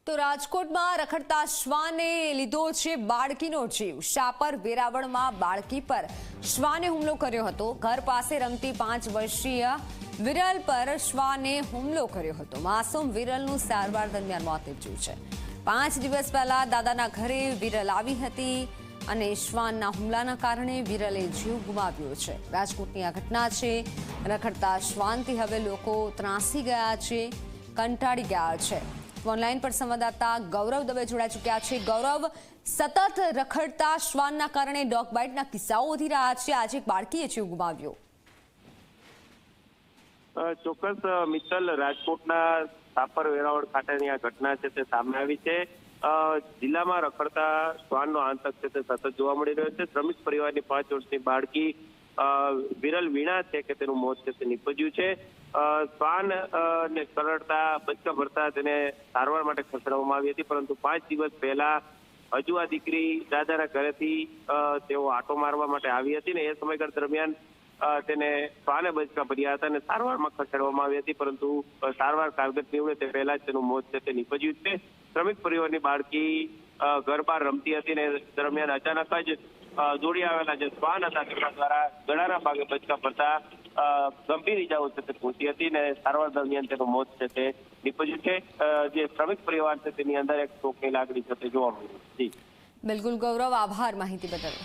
તો રાજકોટમાં રખડતા શ્વાને લીધો છે બાળકીનો જીવ। શાપર વેરાવળમાં બાળકી પર શ્વાને હુમલો કર્યો હતો। ઘર પાસે રમતી 5 વર્ષીય વિરલ પર શ્વાને હુમલો કર્યો હતો। માસૂમ વિરલનું સારવાર દરમિયાન મોત નીપજ્યું છે। 5 દિવસ પહેલા દાદાના ઘરે વિરલ આવી હતી અને શ્વાનના હુમલાના કારણે વિરલે જીવ ગુમાવ્યો છે। રાજકોટની આ ઘટના છે। રખડતા શ્વાનથી હવે લોકો ત્રાસી ગયા છે, કંટાળી ગયા છે। ઓનલાઈન પર સંવાદદાતા ગૌરવ દવે જોડાઈ ચૂક્યા છે। ગૌરવ, સતત રખડતા શ્વાનના કારણે ડોગ બાઇટના કિસ્સાઓ વધી રહ્યા છે। આજે એક બાળકીએ જીવ ગુમાવ્યો। ચોક્કસ મિત્તલ, રાજકોટના શાપર વેરાવળ ખાતેની આ ઘટના છે તે સામે આવી છે। જિલ્લામાં રખડતા શ્વાનનો આતંક છે તે સતત જોવા મળી રહ્યો છે। શ્રમિક પરિવારની 5 વર્ષની બાળકી વિરલ વીણા છે કે તેનું મોત છે તે નીપજ્યું છે। શ્વાન ને કરડતા બચકા ભરતા તેને સારવાર માટે ખસેડવામાં આવી હતી, પરંતુ 5 દિવસ પહેલા હજુ આ દીકરી દાદાના ઘરેથી તેઓ આટો મારવા માટે આવી હતી ને એ સમયગાળા દરમિયાન તેને શ્વાને બચકા ભર્યા હતા અને સારવારમાં ખસેડવામાં આવી હતી, પરંતુ સારવાર કારગત નીવડે તે પહેલા જ તેનું મોત છે તે નીપજ્યું છે। શ્રમિક પરિવારની બાળકી ઘર બહાર રમતી હતી ને દરમિયાન અચાનક જ દોડી આવેલા જે શ્વાન હતા તેના દ્વારા ગળાના ભાગે બચકા ભરતા ગંભીર ઇજાઓ છે તે પહોંચી હતી ને સારવાર દરમિયાન તેનું મોત છે તે નીપજ્યું છે। જે શ્રમિક પરિવાર છે તેની અંદર એક શોકની લાગણી છે તે જોવા મળી। બિલકુલ ગૌરવ, આભાર માહિતી બદલ।